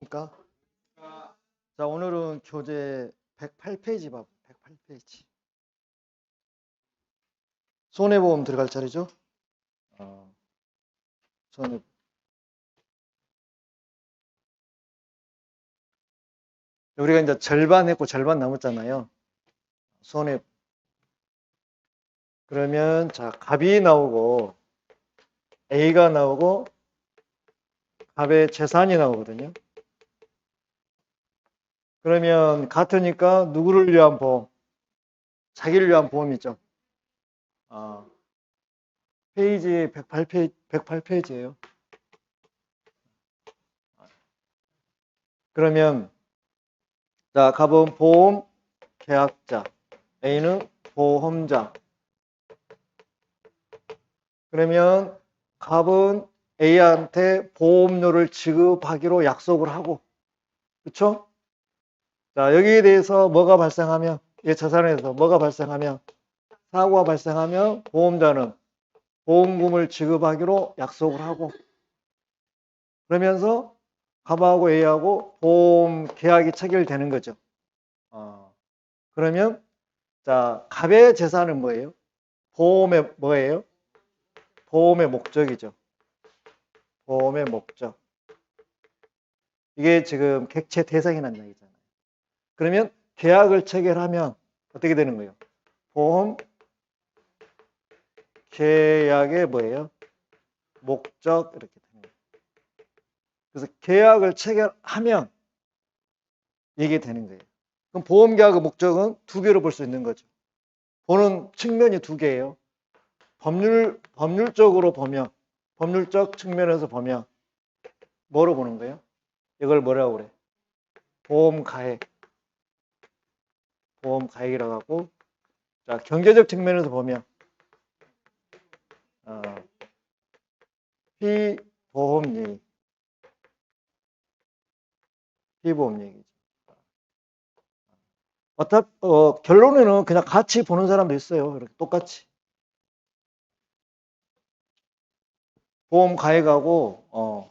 그러니까 자, 오늘은 교재 108페이지 봐. 108페이지. 손해보험 들어갈 차례죠? 손해. 우리가 이제 절반 했고 절반 남았잖아요. 손해. 그러면 자, 갑이 나오고 A가 나오고 갑의 재산이 나오거든요. 그러면 같으니까 누구를 위한 보험? 자기를 위한 보험이죠. 페이지 108페이지예요. 그러면 자, 갑은 보험 계약자, A는 보험자. 그러면 갑은 A한테 보험료를 지급하기로 약속을 하고, 그렇죠? 자, 여기에 대해서 뭐가 발생하면, 이 자산에 대해서 뭐가 발생하면, 사고가 발생하면 보험자는 보험금을 지급하기로 약속을 하고, 그러면서 갑하고 A하고 보험 계약이 체결되는 거죠. 그러면 자, 갑의 재산은 뭐예요? 보험의 뭐예요? 보험의 목적이죠. 보험의 목적. 이게 지금 객체 대상이 난다는 얘기잖아요. 그러면 계약을 체결하면 어떻게 되는 거예요? 보험 계약의 뭐예요? 목적 이렇게 되는 거예요. 그래서 계약을 체결하면 이게 되는 거예요. 그럼 보험 계약의 목적은 두 개로 볼 수 있는 거죠. 보는 측면이 두 개예요. 법률적으로 보면, 법률적 측면에서 보면 뭐로 보는 거예요? 이걸 뭐라고 그래? 보험 가액. 보험 가액이라고 하고, 자, 경제적 측면에서 보면 피보험이익. 피보험이익이죠. 결론에는 그냥 같이 보는 사람도 있어요. 이렇게 똑같이. 보험 가액하고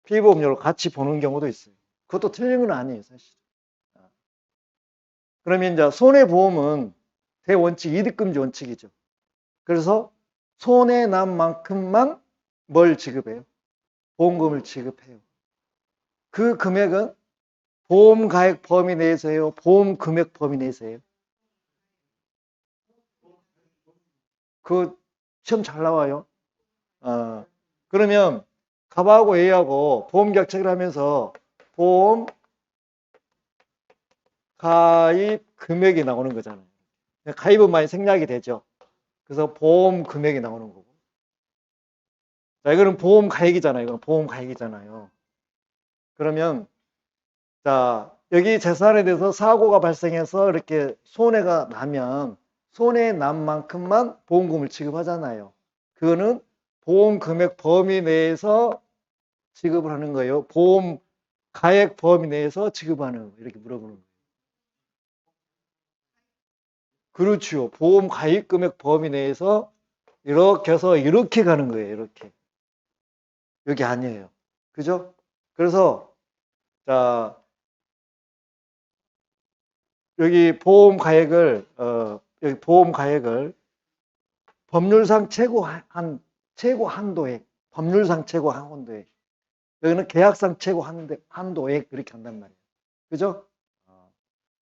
피보험료를 같이 보는 경우도 있어요. 그것도 틀린 건 아니에요, 사실. 그러면 이제 손해보험은 대원칙 이득금지 원칙이죠. 그래서 손해 난 만큼만 뭘 지급해요? 보험금을 지급해요. 그 금액은 보험 가액 범위 내에서예요? 보험 금액 범위 내에서예요? 그 시험 잘 나와요. 그러면 갑하고 A하고 보험 계약 체결하면서 보험 가입 금액이 나오는 거잖아요. 가입은 많이 생략이 되죠. 그래서 보험 금액이 나오는 거고. 자, 이거는 보험 가액이잖아요. 이거는 보험 가액이잖아요. 그러면 자, 여기 재산에 대해서 사고가 발생해서 이렇게 손해가 나면 손해 난 만큼만 보험금을 지급하잖아요. 그거는 보험 금액 범위 내에서 지급을 하는 거예요. 보험 가액 범위 내에서 지급하는 이렇게 물어보는 거예요. 그렇죠. 보험 가입 금액 범위 내에서 이렇게 해서 이렇게 가는 거예요. 이렇게. 여기 아니에요. 그죠? 그래서 자, 여기 보험 가액을 법률상 최고 한도액, 법률상 최고 한도액. 여기는 계약상 최고 한도액 이렇게 한단 말이에요. 그죠?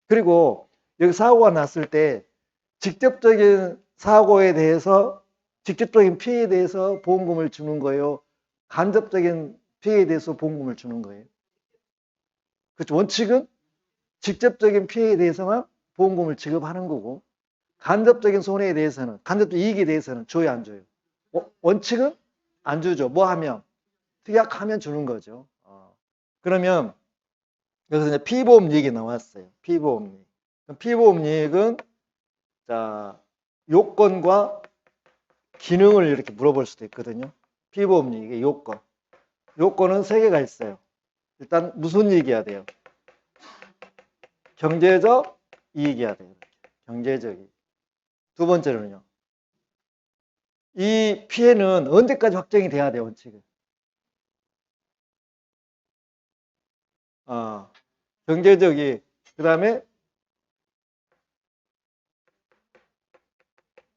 그리고 여기 사고가 났을 때 직접적인 사고에 대해서 직접적인 피해에 대해서 보험금을 주는 거예요. 간접적인 피해에 대해서 보험금을 주는 거예요. 그렇죠. 원칙은 직접적인 피해에 대해서만 보험금을 지급하는 거고 간접적인 손해에 대해서는 간접적 이익에 대해서는 줘요 안 줘요? 원칙은 안 주죠. 뭐 하면 특약하면 주는 거죠. 그러면 여기서 이제 피보험이익이 나왔어요. 피보험이익. 피보험이익은 자 요건과 기능을 이렇게 물어볼 수도 있거든요. 피보험이익의 요건. 요건은 세 개가 있어요. 일단 무슨 이익이어야 돼요? 경제적 이익이어야 돼요. 경제적 이익. 두 번째로는요. 이 피해는 언제까지 확정이 돼야 돼요, 원칙은? 경제적이, 그 다음에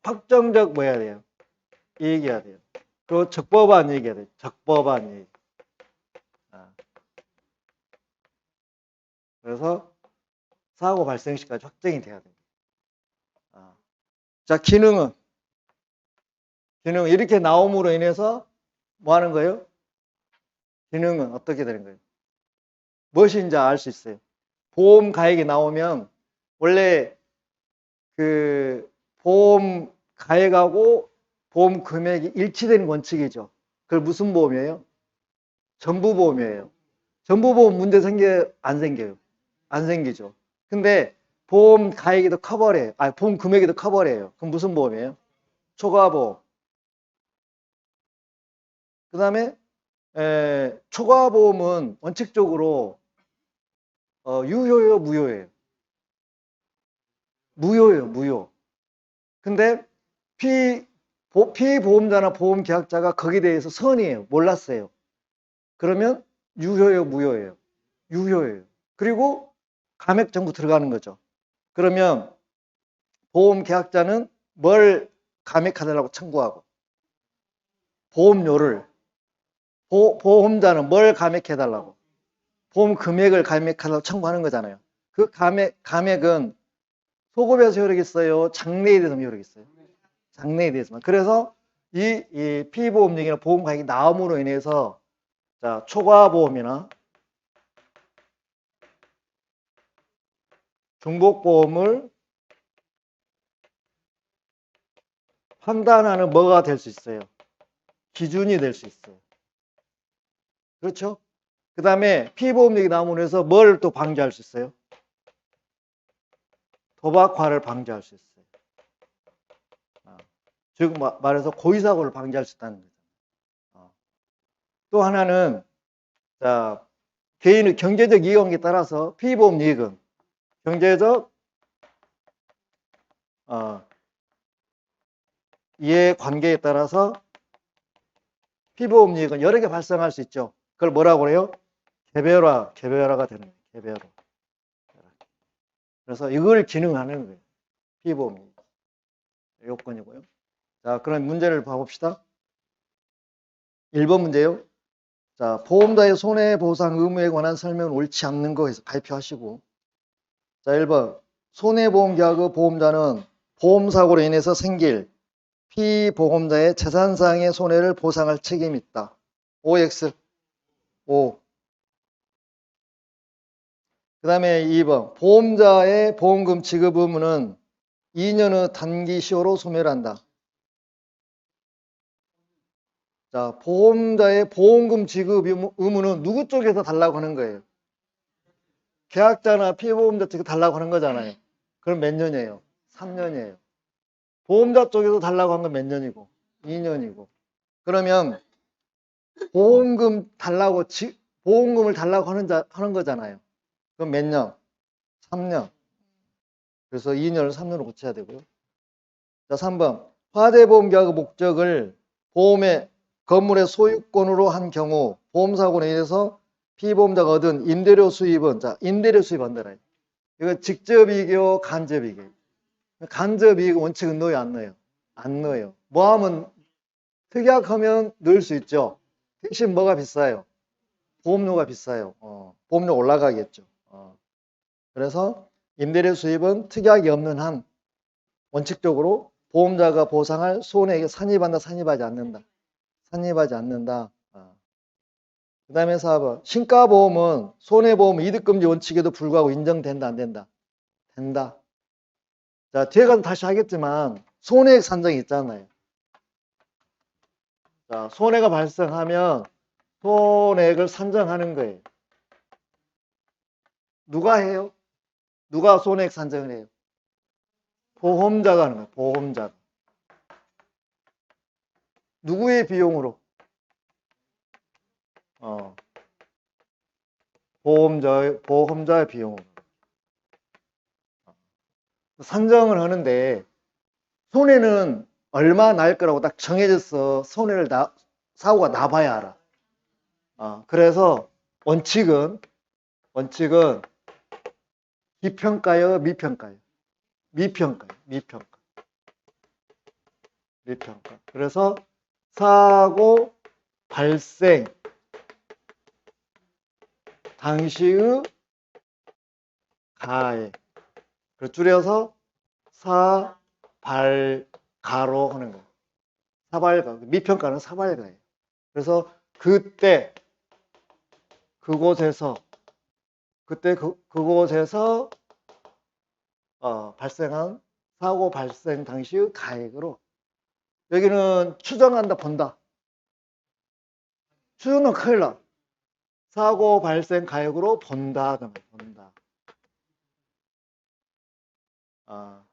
확정적 뭐 해야 돼요? 이익이어야 돼요. 그리고 적법한 이익이어야 돼요. 적법한 이익. 그래서 사고 발생 시까지 확정이 돼야 돼요. 자, 기능은 이렇게 나옴으로 인해서 뭐 하는 거예요? 기능은 어떻게 되는 거예요? 무엇인지 알 수 있어요. 보험 가액이 나오면 원래 그 보험 가액하고 보험 금액이 일치되는 원칙이죠. 그걸 무슨 보험이에요? 전부보험이에요. 전부보험 문제 생겨요? 안 생겨요? 안 생기죠. 근데 보험 가액이 더 커버래요. 보험 금액이 더 커버래요. 그럼 무슨 보험이에요? 초과보험. 그 다음에 초과보험은 원칙적으로 유효예요, 무효예요? 무효예요, 무효. 근데 피보험자나 보험계약자가 거기에 대해서 선이에요. 몰랐어요. 그러면 유효예요, 무효예요? 유효예요. 그리고 감액 정부 들어가는 거죠. 그러면 보험계약자는 뭘 감액하달라고 청구하고, 보험료를, 보험자는 뭘 감액해달라고, 보험 금액을 감액하라고 청구하는 거잖아요. 그 감액은 소급에서 효력있어요? 장래에 대해서 효력있어요? 장래에 대해서만. 그래서 이 피보험료나 보험 가액이 나옴으로 인해서 자, 초과보험이나 중복보험을 판단하는 뭐가 될 수 있어요? 기준이 될 수 있어요. 그렇죠? 그 다음에 피보험료가 나옴으로 해서 뭘 또 방지할 수 있어요? 도박화를 방지할 수 있어요. 즉 말해서 고의사고를 방지할 수 있다는 거죠. 또 하나는 자, 개인의 경제적 이익에 따라서 피보험 이익은 경제적 이해관계에 따라서 피보험 이익은 여러 개 발생할 수 있죠. 그걸 뭐라고 해요? 개별화가 되는 거예요. 개별화. 그래서 이걸 기능하는 거예요. 피보험 이익. 요건이고요. 자, 그럼 문제를 봐봅시다. 1번 문제요. 자, 보험자의 손해보상 의무에 관한 설명은 옳지 않는 거 해서 발표하시고. 자, 1번. 손해보험계약의 보험자는 보험사고로 인해서 생길 피보험자의 재산상의 손해를 보상할 책임이 있다. OX. O. 그 다음에 2번. 보험자의 보험금 지급 의무는 2년의 단기시효로 소멸한다. 자, 보험자의 보험금 지급 의무는 누구 쪽에서 달라고 하는 거예요? 계약자나 피보험자 쪽에서 달라고 하는 거잖아요. 그럼 몇 년이에요? 3년이에요. 보험자 쪽에서 달라고 한 건 몇 년이고? 2년이고. 그러면 보험금을 달라고 하는 거잖아요. 그럼 몇 년? 3년. 그래서 2년을 3년으로 고쳐야 되고요. 자, 3번. 화재보험계약의 목적을 보험의 건물의 소유권으로 한 경우 보험사고로 인해서 피보험자가 얻은 임대료 수입은, 자, 임대료 수입 한다라요. 이거 직접이익이요, 간접이익이요. 간접이익 원칙은 넣어요, 안 넣어요? 안 넣어요. 뭐 하면 특약하면 넣을 수 있죠. 대신 뭐가 비싸요? 보험료가 비싸요. 보험료 올라가겠죠. 그래서 임대료 수입은 특약이 없는 한 원칙적으로 보험자가 보상할 손해액에 산입한다, 산입하지 않는다. 산입하지 않는다. 그 다음에 4번. 신가보험은 손해보험 이득금지 원칙에도 불구하고 인정된다, 안 된다? 된다. 자, 뒤에 가서 다시 하겠지만 손해액 산정이 있잖아요. 자, 손해가 발생하면 손해액을 산정하는 거예요. 누가 해요? 누가 손해액 산정을 해요? 보험자가 하는 거예요. 보험자. 누구의 비용으로? 보험자의 비용으로. 산정을 하는데 손해는 얼마 날 거라고 딱 정해져서 사고가 나봐야 알아. 그래서 원칙은 원칙은 기평가요, 미평가요? 미평가요, 미평가. 미평가. 그래서 사고 발생 당시의 가액. 줄여서 사발가로 하는 거예요. 사발가. 미평가는 사발가예요. 그래서 그때 그곳에서 발생한 사고 발생 당시의 가액으로, 여기는 추정한다, 본다. 추정은 큰일 나. 사고 발생 가액으로 본다. 본다.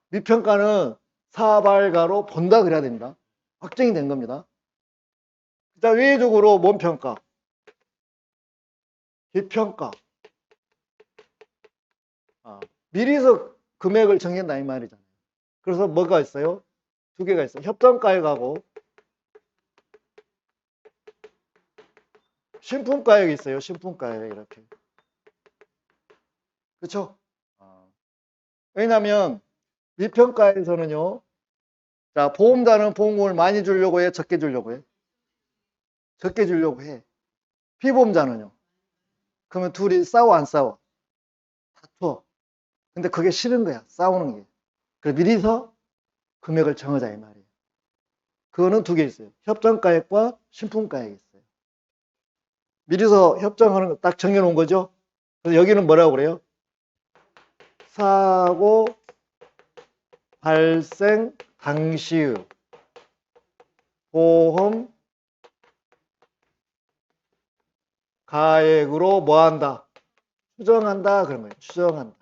미평가는 사발가로 본다 그래야 됩니다. 확정이 된 겁니다. 자, 외적으로 뭔 평가? 기평가. 미리서 금액을 정한다 이 말이잖아요. 그래서 뭐가 있어요? 두 개가 있어요. 협정가액하고 신품가액이 있어요. 신품가액 이렇게. 그렇죠? 왜냐하면 미평가에서는요. 자, 보험자는 보험금을 많이 주려고 해, 적게 주려고 해? 적게 주려고 해. 피보험자는요. 그러면 둘이 싸워 안 싸워? 다투어. 근데 그게 싫은 거야. 싸우는 게. 그래서 미리서 금액을 정하자 이 말이에요. 그거는 두 개 있어요. 협정가액과 신품가액이 있어요. 미리서 협정하는 거 딱 정해놓은 거죠. 그래서 여기는 뭐라고 그래요? 사고 발생 당시의 보험 가액으로 뭐 한다? 추정한다 그런 거예요. 추정한다.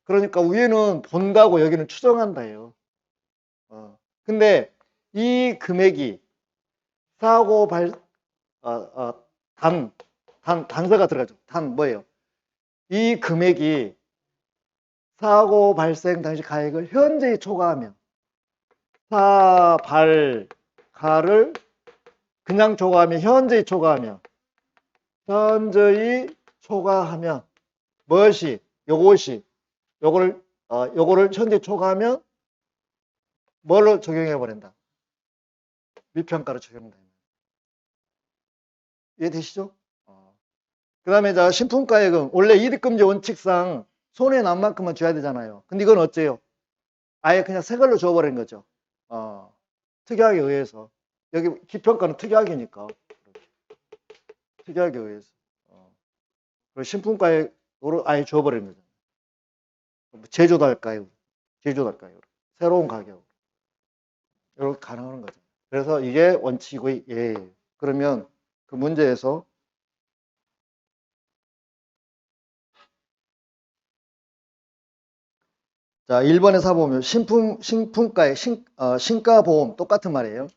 그러니까 위에는 본다고 여기는 추정한다예요. 근데 이 금액이 사고 단서가 들어가죠. 뭐예요? 이 금액이 사고 발생 당시 가액을 현재히 초과하면, 사발가를 그냥 초과하면, 현재히 초과하면, 무엇이, 요거를 현재 초과하면 뭘로 적용해 버린다? 미평가로 적용된다. 이해되시죠? 그 다음에 신품가액은 원래 이득금지 원칙상 손해 난 만큼만 줘야 되잖아요. 근데 이건 어째요? 아예 그냥 새 걸로 줘버린 거죠. 특약에 의해서. 여기 기평가는 특약이니까. 특약에 의해서. 그리고 신품가액으로 아예 줘버린 거죠. 제조도 할까요? 새로운 가격. 이렇게 가능한 거죠. 그래서 이게 원칙의 예예요. 그러면 그 문제에서 자, 1번에 사보면 신품가액, 신가보험 똑같은 말이에요.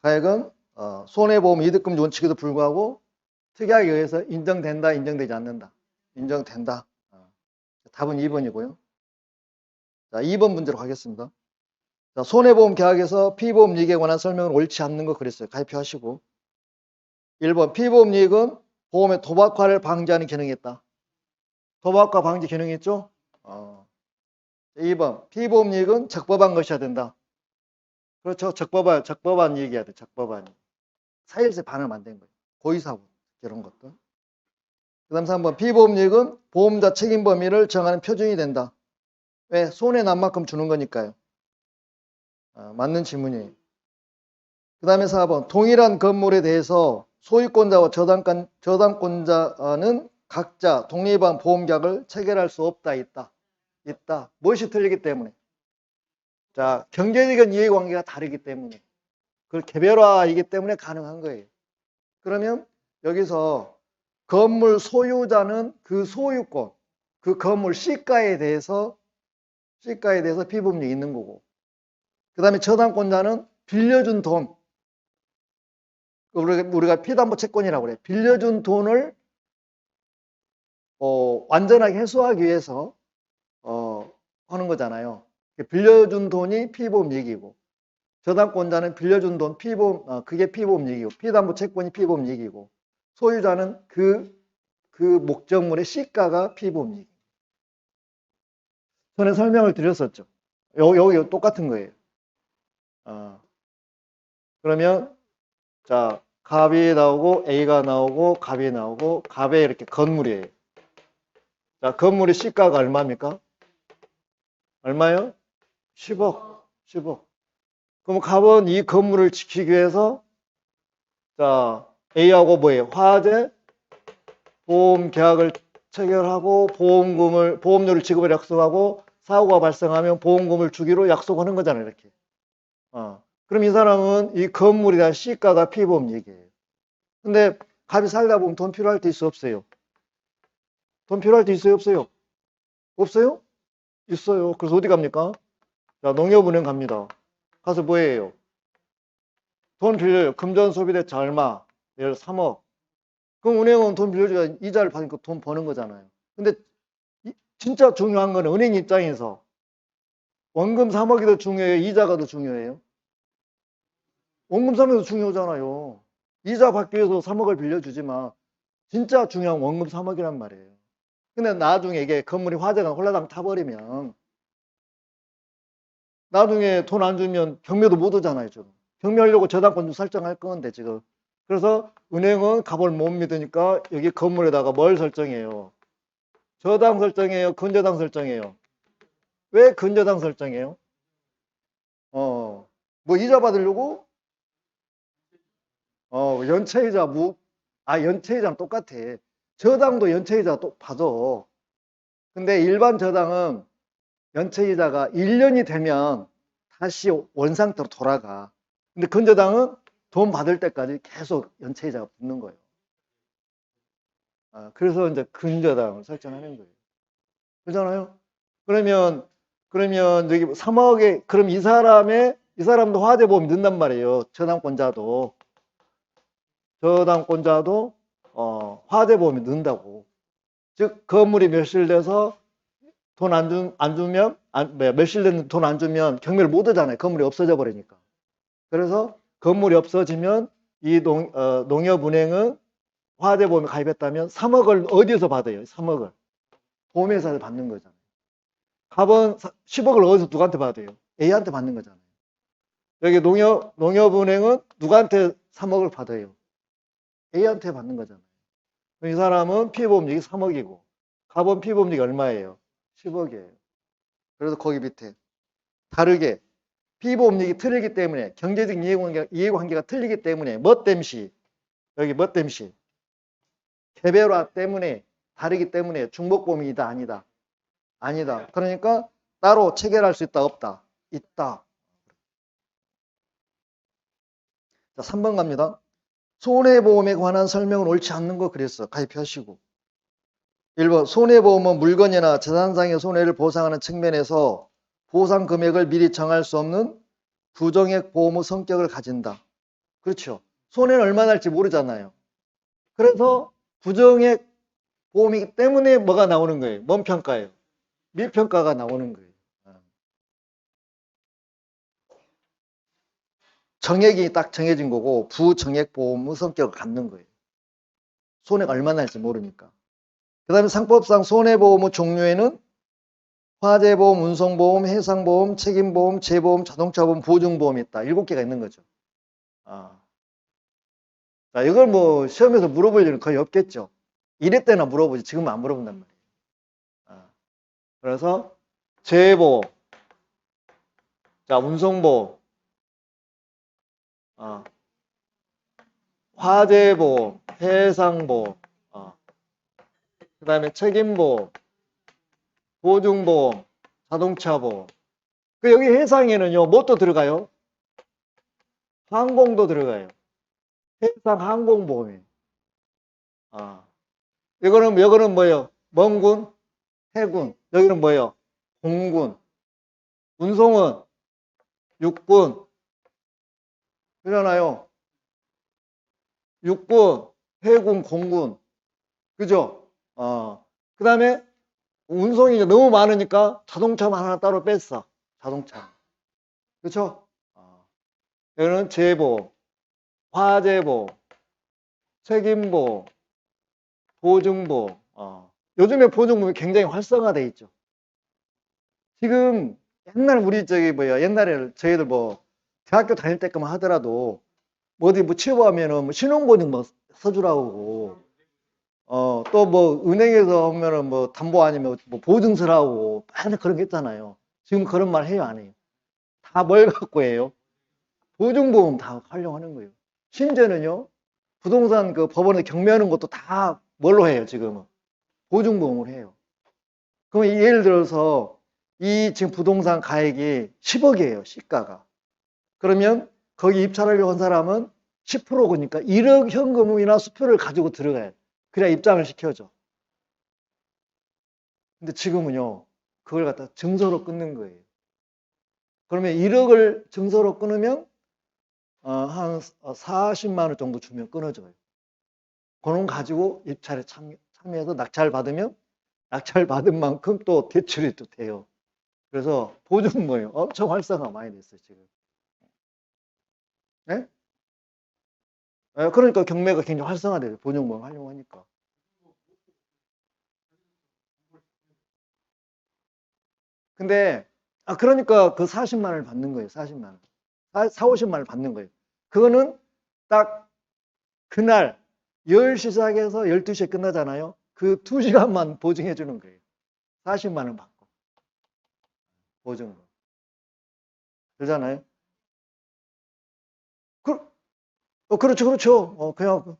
가액은 손해보험 이득금지 원칙에도 불구하고 특약에 의해서 인정된다, 인정되지 않는다. 인정된다. 답은 2번이고요. 자, 2번 문제로 가겠습니다. 자, 손해보험 계약에서 피보험 이익에 관한 설명은 옳지 않는 거 그랬어요. 가입하시고. 1번 피보험 이익은 보험의 도박화를 방지하는 기능이 있다. 도박화 방지 기능이 있죠? 2번 피보험 이익은 적법한 것이어야 된다. 그렇죠. 적법한 이익이어야 돼. 적법한. 사일세 반을 만든 거예요. 고의사고 이런 것들. 그 다음 3번 피보험 이익은 보험자 책임 범위를 정하는 표준이 된다. 왜? 손해 난 만큼 주는 거니까요. 맞는 질문이에요. 그 다음에 4번 동일한 건물에 대해서 소유권자와 저당권자는 각자 독립한 보험계약을 체결할 수 없다. 있다. 무엇이 틀리기 때문에? 자, 경제적인 이해관계가 다르기 때문에. 그 개별화이기 때문에 가능한 거예요. 그러면 여기서 건물 소유자는 그 소유권, 그 건물 시가에 대해서 피보험이 있는 거고, 그 다음에 저당권자는 빌려준 돈, 우리가 피담보 채권이라고 그래요. 빌려준 돈을 완전하게 회수하기 위해서 하는 거잖아요. 빌려준 돈이 피보험 이익이고, 저당권자는 빌려준 돈 그게 피보험 이익이고, 피담보 채권이 피보험 이익이고, 소유자는 그 그 목적물의 시가가 피보험이익. 전에 설명을 드렸었죠. 여기 똑같은 거예요. 그러면 자, 갑이 나오고 A가 나오고 갑이 나오고 갑에 이렇게 건물이에요. 자, 건물의 시가가 얼마입니까? 얼마요? 10억. 10억. 그럼 갑은 이 건물을 지키기 위해서 자, A하고 뭐예요? 화재 보험 계약을 체결하고 보험료를 지급을 약속하고 사고가 발생하면 보험금을 주기로 약속하는 거잖아요, 이렇게. 그럼 이 사람은 이 건물에 대한 시가가 피보험이익이에요. 근데 갑이 살다 보면 돈 필요할 때 있어, 없어요? 돈 필요할 때 있어요, 없어요? 없어요? 있어요. 그래서 어디 갑니까? 자, 농협은행 갑니다. 가서 뭐 해요? 돈 빌려요. 금전 소비대차 얼마? 예를 3억. 그럼 은행은 돈 빌려줘야 이자를 받으니까 돈 버는 거잖아요. 근데 진짜 중요한 거는 은행 입장에서 원금 3억이 더 중요해요? 이자가 더 중요해요? 원금 3억이 더 중요하잖아요. 이자 받기 위해서 3억을 빌려주지만 진짜 중요한 원금 3억이란 말이에요. 근데 나중에 이게 건물이 화재가 홀라당 타버리면 나중에 돈 안 주면 경매도 못 오잖아요, 지금. 경매하려고 저당권 좀 설정할 건데, 지금. 그래서 은행은 갑을 못 믿으니까 여기 건물에다가 뭘 설정해요? 저당 설정해요? 근저당 설정해요? 왜 근저당 설정해요? 뭐 이자 받으려고? 연체이자 연체이자는 똑같아. 저당도 연체이자 또 받아. 근데 일반 저당은 연체이자가 1년이 되면 다시 원상태로 돌아가. 근데 근저당은 돈 받을 때까지 계속 연체이자가 붙는 거예요. 그래서 이제 근저당을 설정하는 거예요. 그렇잖아요? 그러면 여기 3억에, 그럼 이 사람도 화재보험이 든단 말이에요. 저당권자도 화재보험이 든다고. 즉, 건물이 멸실돼서 돈 안 주면, 멸실된 돈 안 주면 경매를 못 하잖아요. 건물이 없어져 버리니까. 그래서 건물이 없어지면 이 농협은행은 화재보험에 가입했다면 3억을 어디에서 받아요? 3억을. 보험회사에서 받는 거잖아요. 갑은 10억을 어디서 누구한테 받아요? A한테 받는 거잖아요. 여기 농협은행은 누구한테 3억을 받아요? A한테 받는 거잖아요. 이 사람은 피보험료이 3억이고 갑은 피보험료가 얼마예요? 10억이에요. 그래서 거기 밑에 다르게 피보험료이 틀리기 때문에 경제적 이해관계가 틀리기 때문에 여기 뭐 땜시 개별화 때문에 다르기 때문에 중복보험이다 아니다? 아니다. 그러니까 따로 체결할 수 있다 없다? 있다. 자, 3번 갑니다. 손해보험에 관한 설명은 옳지 않는 거 그랬어. 가입하시고. 1번 손해보험은 물건이나 재산상의 손해를 보상하는 측면에서 보상 금액을 미리 정할 수 없는 부정액 보험의 성격을 가진다. 그렇죠. 손해는 얼마 날지 모르잖아요. 그래서 부정액 보험이기 때문에 뭐가 나오는 거예요? 뭔 평가예요? 밀평가가 나오는 거예요. 정액이 딱 정해진 거고 부정액 보험의 성격을 갖는 거예요. 손해가 얼마나 날지 모르니까. 그 다음에 상법상 손해보험의 종류에는 화재보험, 운송보험, 해상보험, 책임보험, 재보험, 자동차보험, 보증보험이 있다. 7개가 있는 거죠. 자, 이걸 뭐 시험에서 물어볼 일은 거의 없겠죠. 이럴 때나 물어보지 지금은 안 물어본단 말이에요. 그래서 재보험, 자 운송보험, 화재보험, 해상보험, 그 다음에 책임보험, 보증보험, 자동차보험. 그 여기 해상에는요, 뭣도 들어가요? 항공도 들어가요. 해상 항공보험이에요. 이거는 뭐예요? 먼군, 해군. 여기는 뭐예요? 공군. 운송은 육군. 그러잖아요. 육군, 해군, 공군. 그죠? 그 다음에 운송이 너무 많으니까 자동차만 하나 따로 뺐어. 자동차. 그렇죠? 여기는 재보험, 화재보험, 책임보험, 보증보험. 요즘에 보증보험이 굉장히 활성화돼 있죠. 지금 옛날 우리 옛날에 저희들 뭐 대학교 다닐 때까만 하더라도 뭐 어디 뭐 취업하면은 뭐 신용보증 뭐 써주라고 또 뭐 은행에서 오면은 뭐 담보 아니면 뭐 보증서라고 맨날 그런 게 있잖아요. 지금 그런 말 해요, 안 해요? 다 뭘 갖고 해요? 보증보험 다 활용하는 거예요. 심지어는요, 부동산 그 법원에 경매하는 것도 다 뭘로 해요, 지금은? 보증보험을 해요. 그럼 예를 들어서 이 지금 부동산 가액이 10억이에요, 시가가. 그러면 거기 입찰하려고 한 사람은 10%니까 1억 현금이나 수표를 가지고 들어가요. 그래야 입장을 시켜줘. 근데 지금은요, 그걸 갖다 증서로 끊는 거예요. 그러면 1억을 증서로 끊으면 한 40만 원 정도 주면 끊어져요. 그놈 가지고 입찰에 참여해서 낙찰 받으면 낙찰 받은 만큼 또 대출이 또 돼요. 그래서 보증보험 엄청 활성화 많이 됐어요, 지금. 네? 그러니까 경매가 굉장히 활성화돼요. 보증보험 활용하니까. 근데 그러니까 그 40만 원을 받는 거예요. 40만 원. 50만 원을 받는 거예요. 그거는 딱 그날 10시 시작해서 12시에 끝나잖아요. 그 2시간만 보증해 주는 거예요. 40만 원 받고. 보증으로. 그러잖아요. 그렇죠, 그렇죠. 그냥,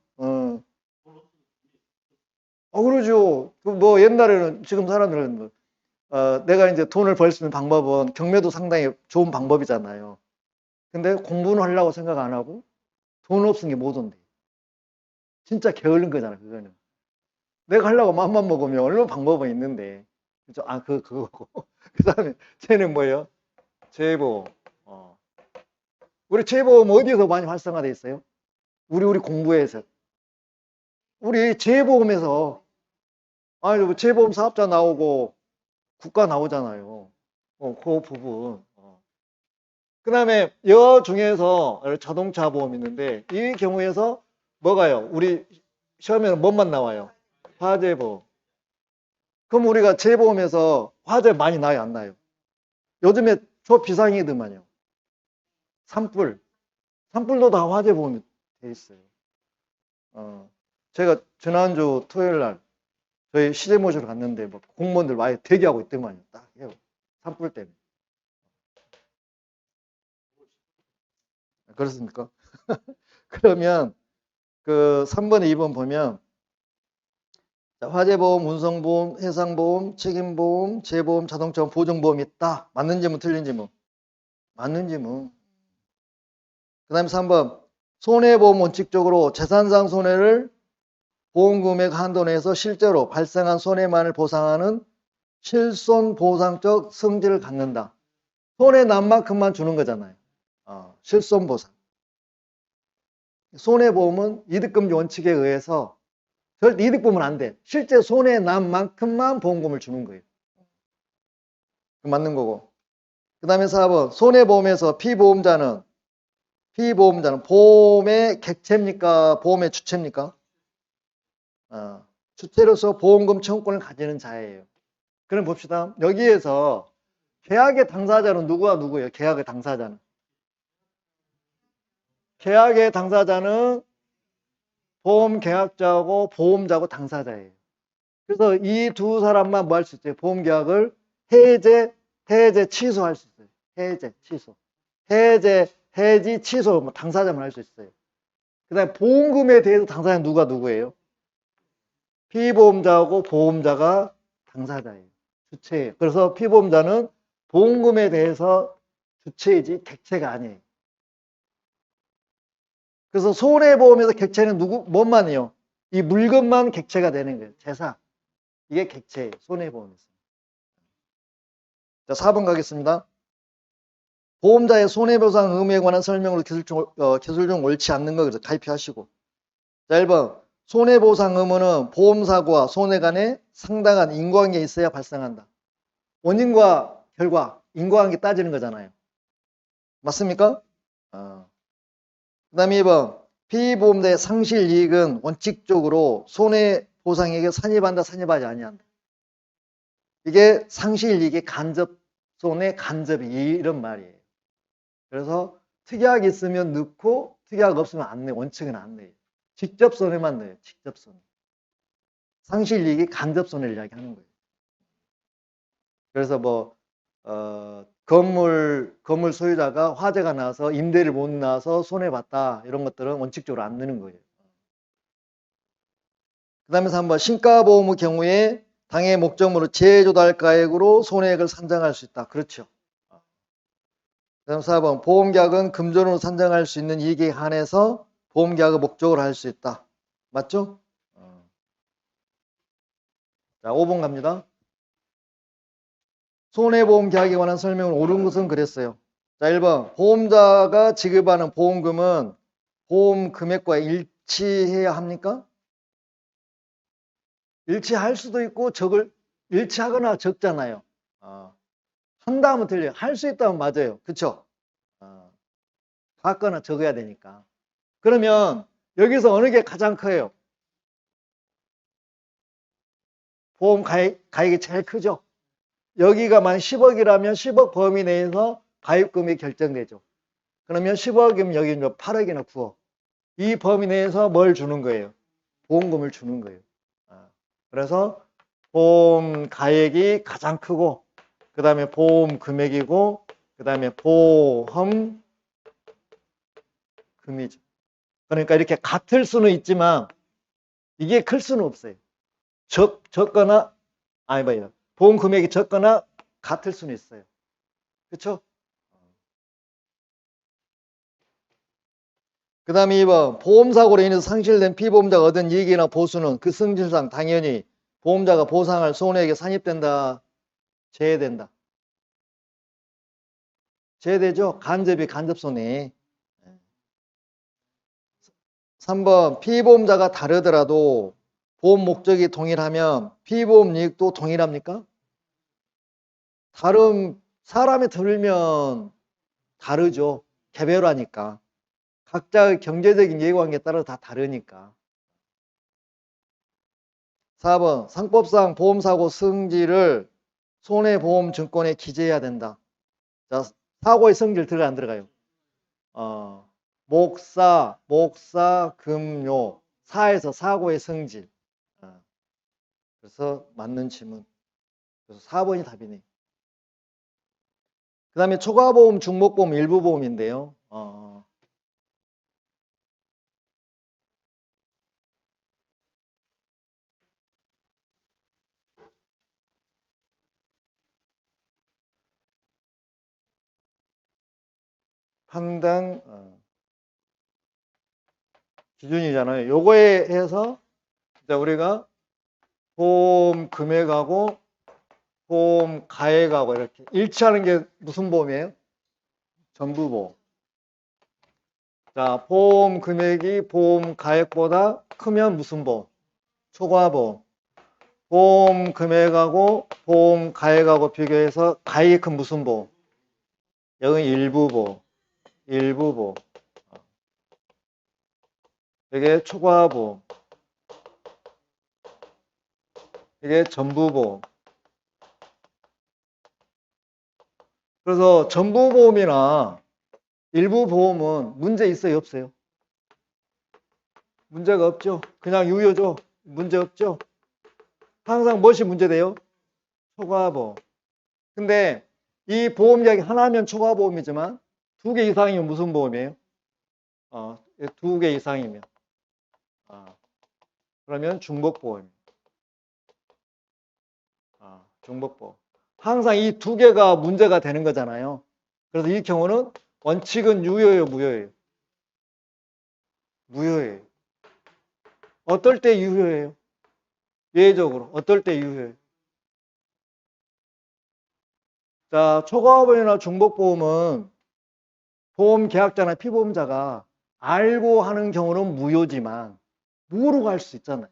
그러죠. 뭐 옛날에는 지금 사람들은 뭐, 내가 이제 돈을 벌 수 있는 방법은 경매도 상당히 좋은 방법이잖아요. 근데 공부는 하려고 생각 안 하고 돈 없은 게 못 온대. 진짜 게으른 거잖아, 그거는. 내가 하려고 마음만 먹으면 얼마나 방법은 있는데. 그죠? 그거고. 그 다음에 쟤는 뭐예요? 제보. 우리 제보험 어디에서 많이 활성화돼 있어요? 우리 공부에서. 우리 재보험에서, 뭐 재보험 사업자 나오고 국가 나오잖아요. 그 부분. 그 다음에 여 중에서 자동차 보험 있는데 이 경우에서 뭐가요? 우리 시험에는 뭐만 나와요? 화재보험. 그럼 우리가 재보험에서 화재 많이 나요, 안 나요? 요즘에 초비상이더만요. 산불. 산불도 다 화재보험이 돼 있어요. 제가 지난주 토요일 날 저희 시제 모시러 갔는데 뭐 공무원들 많이 대기하고 있더만요. 딱 해요. 산불 때문에. 그렇습니까? 그러면 그 3번에 2번 보면 화재보험, 운송보험, 해상보험, 책임보험, 재보험, 자동차 보증보험이 있다. 맞는지 뭐 틀린지 뭐. 맞는지 뭐. 그 다음에 3번 손해보험 원칙적으로 재산상 손해를 보험금액 한도 내에서 실제로 발생한 손해만을 보상하는 실손보상적 성질을 갖는다. 손해 난 만큼만 주는 거잖아요. 실손보상. 손해보험은 이득금지 원칙에 의해서 절대 이득 보면 안 돼. 실제 손해 난 만큼만 보험금을 주는 거예요. 맞는 거고. 그 다음에 4번 손해보험에서 피보험자는 보험의 객체입니까? 보험의 주체입니까? 주체로서 보험금 청구권을 가지는 자예요. 그럼 봅시다. 여기에서 계약의 당사자는 누구와 누구예요? 계약의 당사자는. 계약의 당사자는 보험계약자하고 보험자하고 당사자예요. 그래서 이 두 사람만 뭐 할 수 있어요? 보험계약을 해제, 취소할 수 있어요. 해제, 취소. 해지, 취소, 뭐 당사자만 할 수 있어요. 그 다음에 보험금에 대해서 당사자는 누구예요? 피보험자하고 보험자가 당사자예요. 주체예요. 그래서 피보험자는 보험금에 대해서 주체이지 객체가 아니에요. 그래서 손해보험에서 객체는 뭔만이요? 이 물건만 객체가 되는 거예요. 재산. 이게 객체예요. 손해보험에서. 자, 4번 가겠습니다. 보험자의 손해보상 의무에 관한 설명으로 기술 중 옳지 않는 거 그래서 가입하시고. 자, 1번. 손해보상 의무는 보험사고와 손해 간에 상당한 인과관계가 있어야 발생한다. 원인과 결과, 인과관계 따지는 거잖아요. 맞습니까? 그 다음에 2번. 피보험자의 상실 이익은 원칙적으로 보상액에 산입한다, 산입하지 아니한다. 이게 상실이익의 간접손해 간접이익 이런 말이에요. 그래서 특약 있으면 넣고 특약 없으면 안 내요. 원칙은 안 내요. 직접 손해만 넣어요. 직접 손해. 상실이익이 간접 손해를 이야기하는 거예요. 그래서 뭐 건물 소유자가 화재가 나서 임대를 못 나서 손해봤다 이런 것들은 원칙적으로 안 넣는 거예요. 그 다음에 3번 신가보험의 경우에 당해 목적물을 재조달가액으로 손해액을 산정할 수 있다. 그렇죠. 그 다음 4번 보험계약은 금전으로 산정할 수 있는 이익에 한해서 보험계약의 목적으로 할 수 있다. 맞죠? 자, 5번 갑니다. 손해보험계약에 관한 설명을 옳은 것은 그랬어요. 자, 1번 보험자가 지급하는 보험금은 보험 금액과 일치해야 합니까? 일치할 수도 있고 일치하거나 적잖아요. 한다 하면 틀려요. 할 수 있다면 맞아요. 그쵸? 같거나 적어야 되니까. 그러면 여기서 어느 게 가장 커요? 보험 가액이 제일 크죠? 여기가 만 10억이라면 10억 범위 내에서 가입금이 결정되죠. 그러면 10억이면 여기 8억이나 9억. 이 범위 내에서 뭘 주는 거예요? 보험금을 주는 거예요. 그래서 보험 가액이 가장 크고 그 다음에 보험 금액이고 그 다음에 보험 금이죠. 그러니까 이렇게 같을 수는 있지만 이게 클 수는 없어요. 적거나 아니 뭐예요. 보험 금액이 적거나 같을 수는 있어요. 그렇죠? 그 다음에 2번 보험사고로 인해서 상실된 피보험자가 얻은 이익이나 보수는 그 성질상 당연히 보험자가 보상할 손해액에 산입된다. 제외된다. 제외되죠. 간접이 간접손해. 3번 피보험자가 다르더라도 보험 목적이 동일하면 피보험 이익도 동일합니까? 다른 사람이 들면 다르죠. 개별화니까. 각자의 경제적인 이해관계에 따라 다 다르니까. 4번 상법상 보험사고 성질을 손해보험증권에 기재해야 된다. 자, 사고의 성질 들어가 안 들어가요? 목사, 금요, 사에서 사고의 성질. 그래서 맞는 질문. 그래서 4번이 답이네. 그 다음에 초과보험, 중복보험, 일부보험인데요. 판단 기준이잖아요. 요거에 해서 우리가 보험 금액하고 보험 가액하고 이렇게 일치하는 게 무슨 보험이에요? 전부보험. 자, 보험 금액이 보험 가액보다 크면 무슨 보험? 초과보험. 보험 금액하고 보험 가액하고 비교해서 가액이 큰 무슨 보험? 여기 일부보험. 일부보험. 이게 초과보험. 이게 전부보험. 그래서 전부보험이나 일부보험은 문제 있어요, 없어요? 문제가 없죠. 그냥 유효죠. 문제 없죠. 항상 무엇이 문제돼요? 초과보험. 근데 이 보험 이야기 하나면 초과보험이지만 2개 이상이면 무슨 보험이에요? 2개 이상이면 그러면 중복보험. 중복보험. 항상 이 2개가 문제가 되는 거잖아요. 그래서 이 경우는 원칙은 유효예요, 무효예요? 무효예요. 어떨 때 유효해요? 예외적으로 어떨 때 유효해요? 자, 초과보험이나 중복보험은 보험 계약자나 피보험자가 알고 하는 경우는 무효지만 모르고 할 수 있잖아요.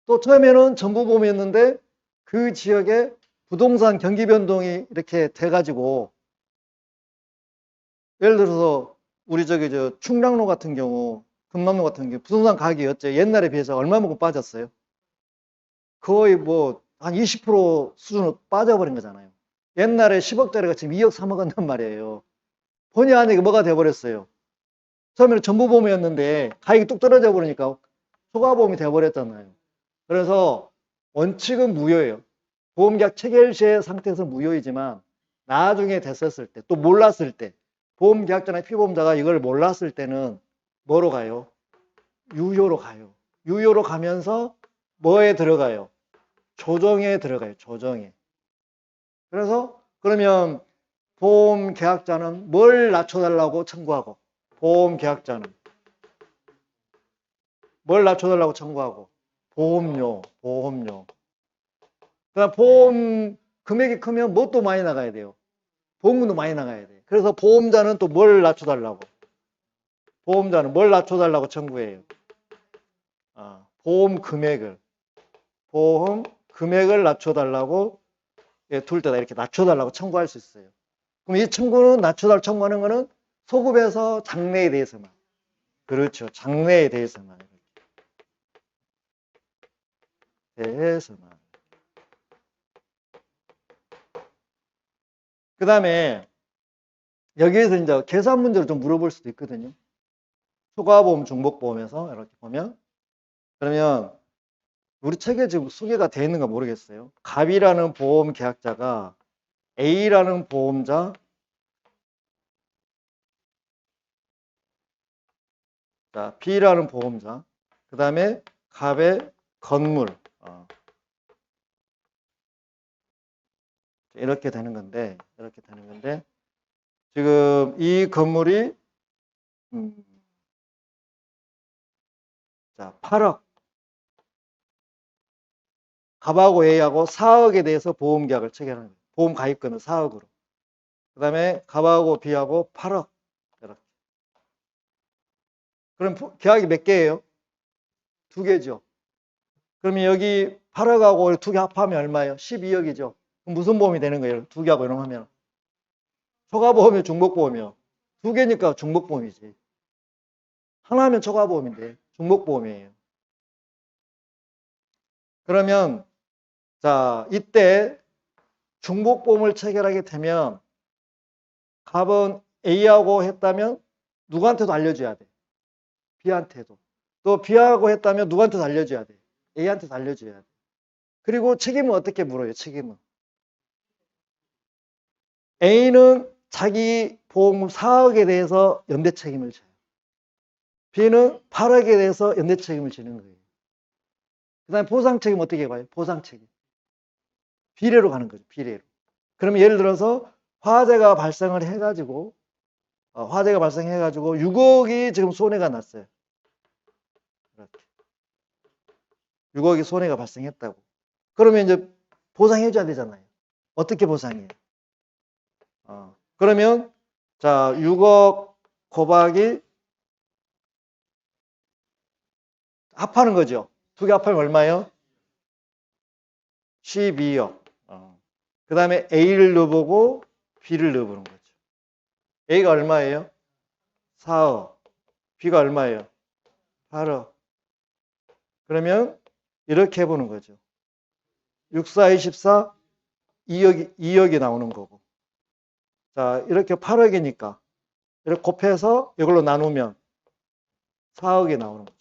또 처음에는 전부보험이었는데 그 지역에 부동산 경기 변동이 이렇게 돼가지고 예를 들어서 우리 저 충량로 같은 경우, 금남로 같은 경우 부동산 가격이 어째 옛날에 비해서 얼마만큼 빠졌어요? 거의 뭐 한 20% 수준으로 빠져버린 거잖아요. 옛날에 10억짜리가 지금 2억, 3억 한단 말이에요. 본의 아니게 뭐가 돼버렸어요. 처음에는 전부보험이었는데 가격이 뚝 떨어져 버리니까 초과보험이 돼버렸잖아요. 그래서 원칙은 무효예요. 보험계약 체결 시의 상태에서 무효이지만 나중에 됐었을 때, 또 몰랐을 때, 보험계약자나 피보험자가 이걸 몰랐을 때는 뭐로 가요? 유효로 가요. 유효로 가면서 뭐에 들어가요? 조정에 들어가요. 조정에. 그래서 그러면 보험계약자는 뭘 낮춰달라고 청구하고, 보험계약자는 뭘 낮춰달라고 청구하고, 보험료. 그러니까 보험 금액이 크면 뭣도 많이 나가야 돼요. 보험금도 많이 나가야 돼. 그래서 보험자는 또 뭘 낮춰달라고? 보험자는 뭘 낮춰달라고 청구해요? 보험 금액을 낮춰달라고 둘 때다 이렇게 낮춰달라고 청구할 수 있어요. 그럼 이 청구는 청구하는 거는 소급에서 장래에 대해서만. 그렇죠. 장래에 대해서만. 그 다음에 여기에서 이제 계산 문제를 좀 물어볼 수도 있거든요. 초과보험, 중복보험에서 이렇게 보면 그러면 우리 책에 지금 소개가 되어 있는가 모르겠어요. 갑이라는 보험 계약자가 A라는 보험자, 자, B라는 보험자, 그 다음에 갑의 건물, 이렇게 되는 건데, 지금 이 건물이, 자, 8억. 갑하고 A하고 4억에 대해서 보험 계약을 체결하는 거예요. 보험 가입금은 4억으로. 그 다음에 갑하고 B하고 8억. 이렇게. 그럼 계약이 몇 개예요? 2개죠. 그러면 여기 8억하고 2개 합하면 얼마예요? 12억이죠. 그럼 무슨 보험이 되는 거예요? 2개하고 이런 거 하면. 초과보험이요, 중복보험이요? 2개니까 중복보험이지. 하나면 초과보험인데 중복보험이에요. 그러면 자, 이때 중복보험을 체결하게 되면 갑은 A하고 했다면 누구한테도 알려줘야 돼. B한테도. 또 B하고 했다면 누구한테도 알려줘야 돼. A한테도 알려줘야 돼. 그리고 책임은 어떻게 물어요? 책임은. A는 자기 보험금 4억에 대해서 연대 책임을 져요. B는 8억에 대해서 연대 책임을 지는 거예요. 그 다음에 보상 책임 어떻게 봐요? 보상 책임. 비례로 가는 거죠. 비례로. 그러면 예를 들어서 화재가 발생을 해가지고 6억이 지금 손해가 났어요. 이렇게. 6억이 손해가 발생했다고. 그러면 이제 보상해줘야 되잖아요. 어떻게 보상해요? 그러면 자 6억 곱하기 합하는 거죠. 두 개 합하면 얼마예요? 12억. 그 다음에 A를 넣어보고 B를 넣어보는 거죠. A가 얼마예요? 4억. B가 얼마예요? 8억. 그러면 이렇게 해보는 거죠. 6, 4, 24, 2억이 나오는 거고. 자, 이렇게 8억이니까 이렇게 곱해서 이걸로 나누면 4억이 나오는 거죠.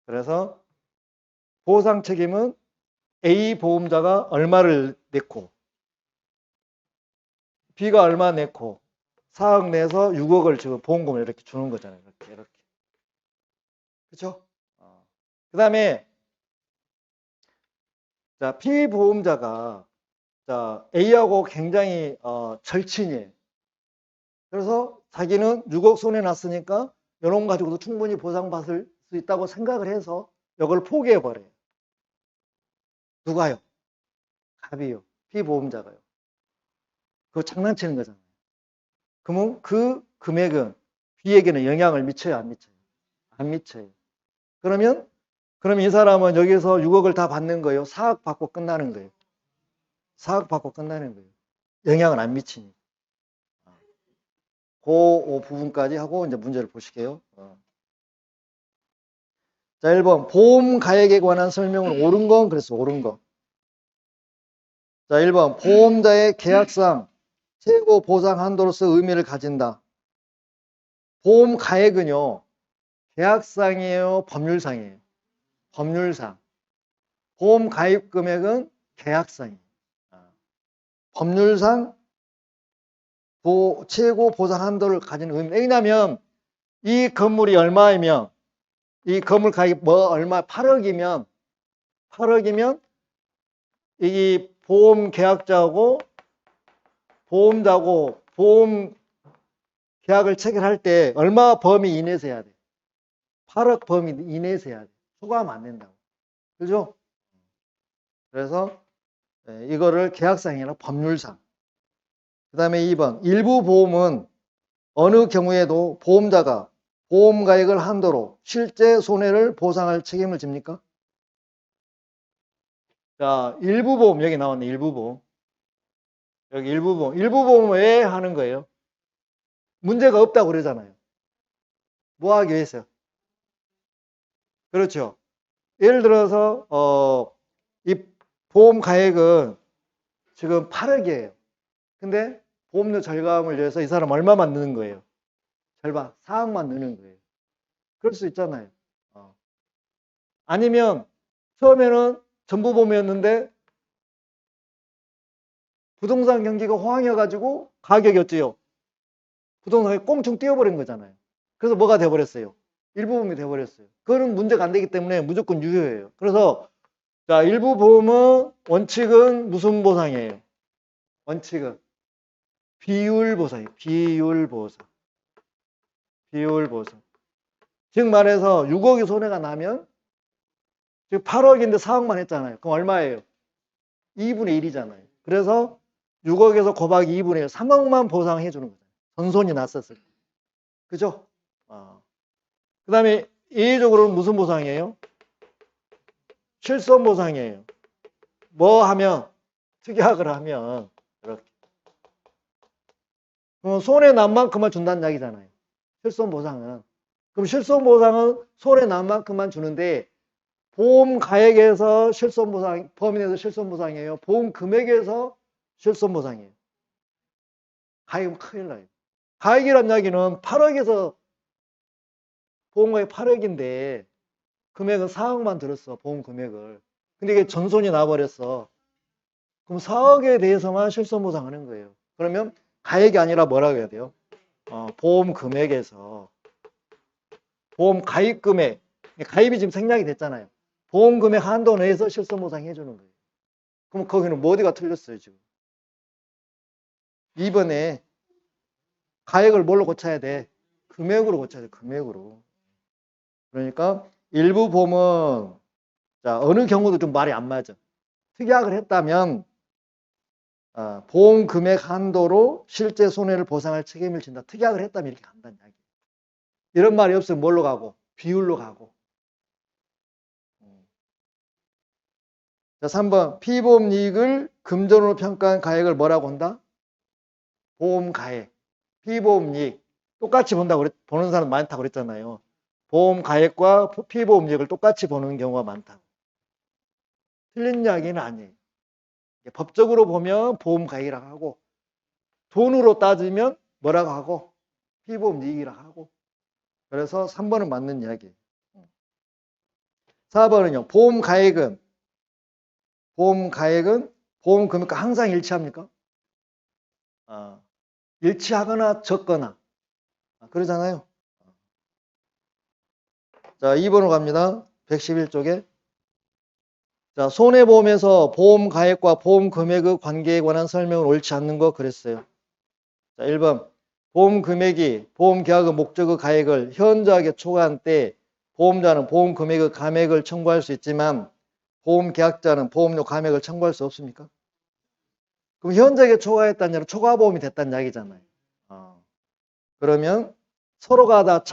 그래서 보상 책임은 A 보험자가 얼마를 냈고 B가 얼마 냈고 4억 내서 6억을 지금 보험금을 이렇게 주는 거잖아요. 이렇게. 그렇죠? 그 다음에 자, 피보험자가 자, A하고 굉장히 절친이에요. 그래서 자기는 6억 손해 났으니까 이런 거 가지고도 충분히 보상받을 수 있다고 생각을 해서 이걸 포기해버려요. 누가요? 갑이요. 피보험자가요. 그거 장난치는 거잖아요. 그러면 그 금액은 B에게는 영향을 미쳐요, 안 미쳐요? 안 미쳐요. 그러면 이 사람은 여기서 6억을 다 받는 거예요? 4억 받고 끝나는 거예요? 4억 받고 끝나는 거예요. 영향을 안 미치니. 그 부분까지 하고 이제 문제를 보실게요. 자, 1번. 보험 가액에 관한 설명은 옳은 건 그랬어. 옳은 거. 자, 1번. 보험자의 계약상 최고 보상 한도로서 의미를 가진다. 보험 가액은요. 계약상이에요, 법률상이에요? 법률상. 보험 가입 금액은 계약상이에요. 법률상 최고 보상 한도를 가진 의미. 왜냐하면 이 건물이 얼마이면 이 건물 가격 얼마 8억이면 이 보험 계약자하고 보험자고 보험 계약을 체결할 때 얼마 범위 이내에서 해야 돼? 8억 범위 이내에서 해야 돼. 초과하면 안 된다고. 그죠? 그래서 이거를 계약상이 아니라 법률상. 그 다음에 2번. 일부 보험은 어느 경우에도 보험자가 보험 가액을 한도로 실제 손해를 보상할 책임을 집니까? 자, 일부 보험 여기 나왔네. 일부 보험. 여기 일부 보험. 일부 보험 왜 하는 거예요? 문제가 없다고 그러잖아요. 뭐 하기 위해서? 그렇죠. 예를 들어서 이 보험 가액은 지금 8억이에요. 근데 보험료 절감을 위해서 이 사람 얼마만 넣는 거예요? 절반, 4억만 넣는 거예요. 그럴 수 있잖아요. 아니면 처음에는 전부보험이었는데 부동산 경기가 호황이어가지고 가격이 어째요? 부동산이 꽁충 뛰어버린 거잖아요. 그래서 뭐가 돼버렸어요? 일부보험이 돼버렸어요. 그거는 문제가 안 되기 때문에 무조건 유효해요. 그래서 자, 일부 보험은 원칙은 무슨 보상이에요? 원칙은 비율 보상이에요. 비율 보상. 비율 보상. 즉 말해서 6억이 손해가 나면 지금 8억인데 4억만 했잖아요. 그럼 얼마예요? 2분의 1이잖아요. 그래서 6억에서 곱하기 2분의 1, 3억만 보상해 주는 거죠. 전손이 났었을 때. 그죠? 그 다음에 예외적으로는 무슨 보상이에요? 실손 보상이에요. 뭐 하면? 특약을 하면 이렇게. 손해 난 만큼만 준다는 이야기잖아요. 실손 보상은. 그럼 실손 보상은 손해 난 만큼만 주는데 보험 가액에서 실손 보상, 범위 내에서 실손 보상이에요. 보험 금액에서 실손 보상이에요. 가액은 큰일 나요. 가액이란 이야기는 8억에서 보험가액 8억인데 금액은 4억만 들었어. 보험 금액을. 근데 이게 전손이 나버렸어. 그럼 4억에 대해서만 실손 보상하는 거예요. 그러면 가액이 아니라 뭐라고 해야 돼요? 보험 금액에서 보험 가입 금액, 가입이 지금 생략이 됐잖아요. 보험 금액 한도 내에서 실손 보상 해주는 거예요. 그럼 거기는 뭐 어디가 틀렸어요 지금? 2번에 가액을 뭘로 고쳐야 돼? 금액으로 고쳐야 돼. 금액으로. 그러니까 일부 보험은 자, 어느 경우도 좀 말이 안 맞아. 특약을 했다면 보험 금액 한도로 실제 손해를 보상할 책임을 진다. 특약을 했다면 이렇게 간다는 이야기. 이런 말이 없으면 뭘로 가고? 비율로 가고. 자, 3번. 피보험 이익을 금전으로 평가한 가액을 뭐라고 한다? 보험 가액. 피보험 이익. 똑같이 본다고 보는 사람 많다고 그랬잖아요. 보험 가액과 피보험 이익을 똑같이 보는 경우가 많다고. 틀린 이야기는 아니에요. 법적으로 보면 보험 가액이라고 하고 돈으로 따지면 뭐라고 하고 피보험 이익이라고 하고 그래서 3번은 맞는 이야기예요. 4번은요. 보험 가액은 보험 금액과 항상 일치합니까? 일치하거나 적거나 그러잖아요. 자, 2번으로 갑니다. 111쪽에 자, 손해보험에서 보험 가액과 보험 금액의 관계에 관한 설명을 옳지 않는 거 그랬어요. 자, 1번 보험 금액이 보험 계약의 목적의 가액을 현저하게 초과한 때 보험자는 보험 금액의 감액을 청구할 수 있지만 보험 계약자는 보험료 감액을 청구할 수 없습니까? 그럼 현저하게 초과했다는 얘기는 초과보험이 됐다는 이야기잖아요. 그러면 서로가 다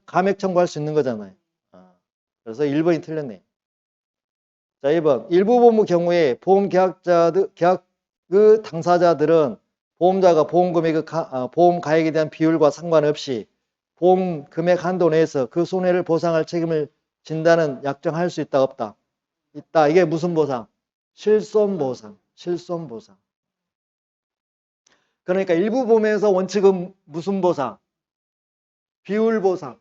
감액 청구할 수 있는 거잖아요. 그래서 1번이 틀렸네요. 자, 2번. 일부 보험의 경우에 보험 계약의 당사자들은 보험자가 보험 가액에 대한 비율과 상관없이 보험 금액 한도 내에서 그 손해를 보상할 책임을 진단은 약정할 수 있다, 없다? 있다. 이게 무슨 보상? 실손보상. 실손보상. 그러니까 일부 보험에서 원칙은 무슨 보상? 비율보상.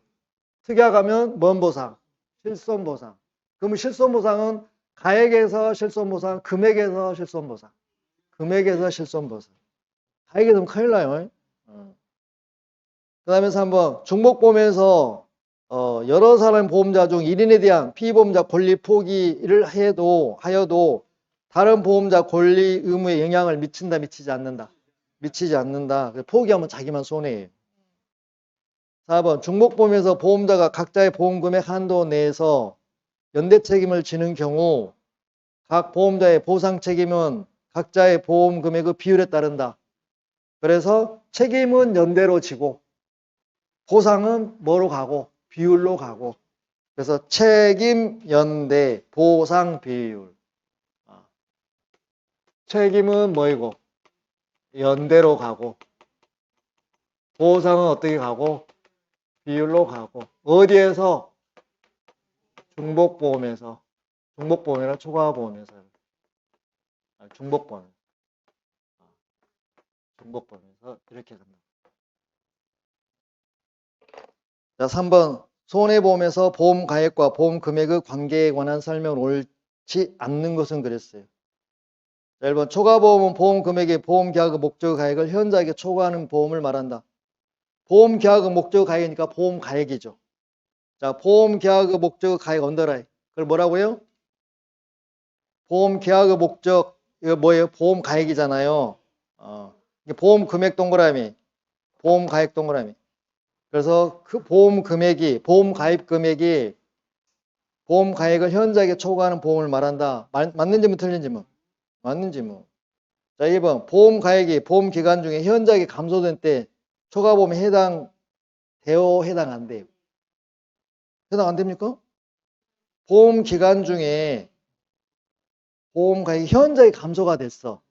특약하면 뭔 보상? 실손보상. 그러면 실손보상은 가액에서 실손보상, 금액에서 실손보상. 금액에서 실손보상. 가액이 되면 큰일 나요. 그 다음에 3번 중복보험에서 여러 사람 보험자 중 1인에 대한 피보험자 권리 포기를 하여도 다른 보험자 권리 의무에 영향을 미친다, 미치지 않는다. 미치지 않는다. 포기하면 자기만 손해예요. 4번 중복보험에서 보험자가 각자의 보험금액 한도 내에서 연대 책임을 지는 경우 각 보험자의 보상 책임은 각자의 보험금액의 비율에 따른다. 그래서 책임은 연대로 지고 보상은 뭐로 가고? 비율로 가고. 그래서 책임 연대 보상 비율. 책임은 뭐이고? 연대로 가고 보상은 어떻게 가고? 비율로 가고. 어디에서? 중복보험에서. 중복보험이나 초과보험에서. 중복보험. 중복보험에서 이렇게 간다. 자, 3번 손해보험에서 보험 가액과 보험 금액의 관계에 관한 설명은 옳지 않는 것은 그랬어요. 자, 1번 초과보험은 보험 금액의 보험 계약의 목적 가액을 현저하게 초과하는 보험을 말한다. 보험 계약의 목적 가액이니까 보험 가액이죠. 자, 보험 계약의 목적 가액 언더라인. 그걸 뭐라고요? 보험 계약의 목적 이거 뭐예요? 보험 가액이잖아요. 이게 보험 금액 동그라미, 보험 가액 동그라미. 그래서 그 보험 금액이 보험 가입 금액이 보험 가액을 현저하게 초과하는 보험을 말한다. 맞는지 뭐 틀린지 뭐. 맞는지 뭐. 자, 2번 보험 가액이 보험 기간 중에 현저하게 감소된 때 초과보험에 해당돼요? 해당 안 돼요? 해당 안 됩니까? 보험 기간 중에 보험 가액이 현저하게 감소가 됐어.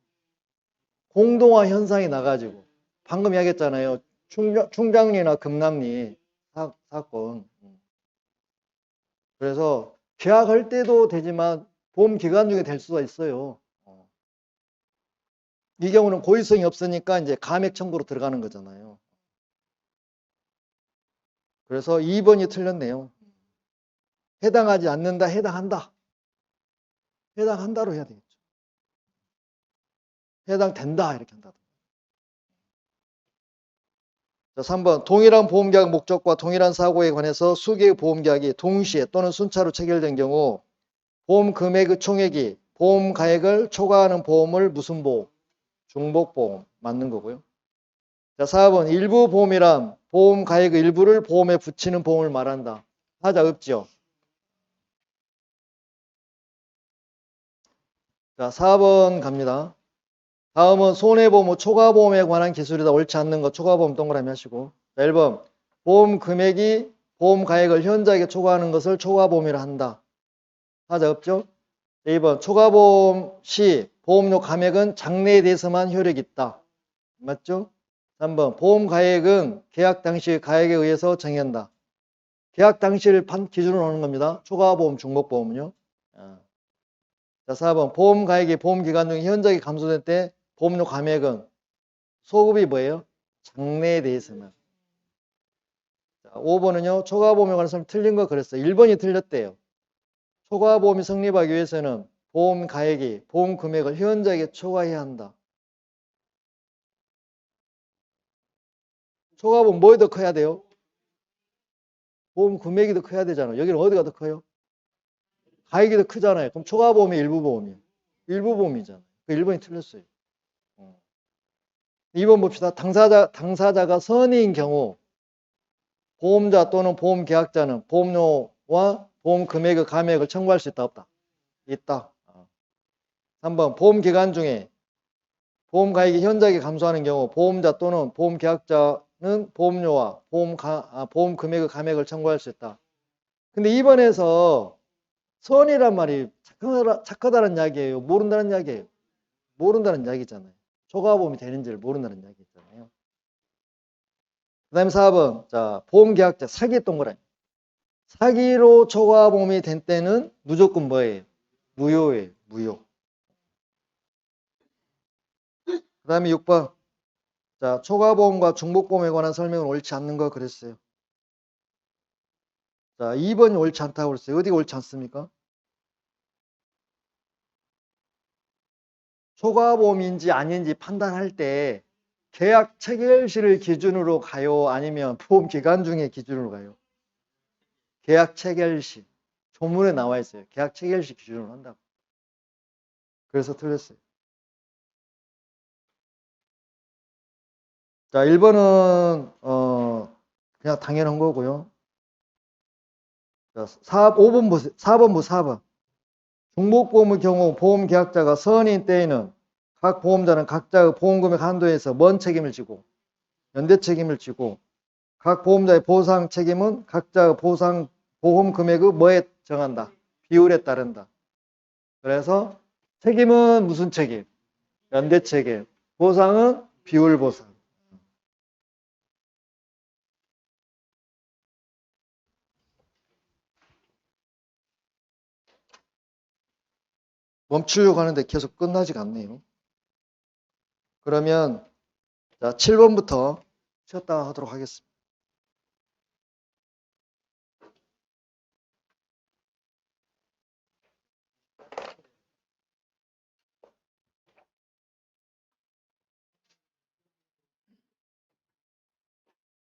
공동화 현상이 나가지고 방금 이야기했잖아요. 충장리나 금남리 사건. 그래서 계약할 때도 되지만 보험 기간 중에 될 수가 있어요. 이 경우는 고의성이 없으니까 이제 감액 청구로 들어가는 거잖아요. 그래서 2번이 틀렸네요. 해당하지 않는다, 해당한다. 해당한다로 해야 되겠죠. 해당된다 이렇게 한다. 자, 3번 동일한 보험계약 목적과 동일한 사고에 관해서 수개의 보험계약이 동시에 또는 순차로 체결된 경우 보험 금액의 총액이 보험 가액을 초과하는 보험을 무슨 보험? 중복보험 맞는 거고요. 자, 4번 일부 보험이란 보험 가액의 일부를 보험에 붙이는 보험을 말한다. 하자 없죠. 자, 4번 갑니다. 다음은 손해보험 후 초과보험에 관한 기술이다. 옳지 않는 거 초과보험 동그라미 하시고. 자, 1번 보험 금액이 보험 가액을 현저하게 초과하는 것을 초과보험이라 한다. 하자 없죠? 2번 초과보험 시 보험료 감액은 장래에 대해서만 효력이 있다. 맞죠? 3번 보험 가액은 계약 당시 가액에 의해서 정한다. 계약 당시를 기준으로 하는 겁니다. 초과보험, 중복보험은요. 자, 4번 보험 가액이 보험 기간 중에 현저하게 감소될 때 보험료 감액은 소급이 뭐예요? 장래에 대해서만. 자, 5번은요. 초과보험에 관해서 틀린 거 그랬어요. 1번이 틀렸대요. 초과보험이 성립하기 위해서는 보험 가액이 보험 금액을 현저하게 초과해야 한다. 초과보험 뭐에 더 커야 돼요? 보험 금액이 더 커야 되잖아요. 여기는 어디가 더 커요? 가액이 더 크잖아요. 그럼 초과보험이 일부 보험이에요. 일부 보험이잖아요. 그 1번이 틀렸어요. 2번 봅시다. 당사자가 선의인 경우 보험자 또는 보험 계약자는 보험료와 보험 금액의 감액을 청구할 수 있다 없다? 있다. 3번 보험 기간 중에 보험 가액이 현저하게 감소하는 경우 보험자 또는 보험 계약자는 보험료와 보험 금액의 감액을 청구할 수 있다. 근데 2번에서 선이란 말이 착하다는 이야기예요. 모른다는 이야기예요. 모른다는 이야기잖아요. 초과보험이 되는지를 모른다는 이야기잖아요. 그 다음에 4번 자 보험계약자 사기 동그라미. 사기로 초과보험이 된 때는 무조건 뭐예요? 무효예요. 무효. 그 다음에 6번. 자, 초과보험과 중복보험에 관한 설명은 옳지 않는 거 그랬어요. 자, 2번이 옳지 않다고 그랬어요. 어디가 옳지 않습니까? 초과보험인지 아닌지 판단할 때 계약 체결시를 기준으로 가요? 아니면 보험 기간 중에 기준으로 가요? 계약 체결시. 조문에 나와 있어요. 계약 체결시 기준으로 한다고. 그래서 틀렸어요. 자, 1번은 그냥 당연한 거고요. 자, 5번 보세요. 4번 보세요. 4번. 중복보험의 경우 보험계약자가 선인 때에는 각 보험자는 각자의 보험금액 한도에서 뭔 책임을 지고 연대 책임을 지고 각 보험자의 보상 책임은 각자의 보험 금액의 뭐에 정한다? 비율에 따른다. 그래서 책임은 무슨 책임? 연대 책임. 보상은 비율 보상. 멈추려고 하는데 계속 끝나지가 않네요. 그러면 자, 7번부터 쉬었다 하도록 하겠습니다.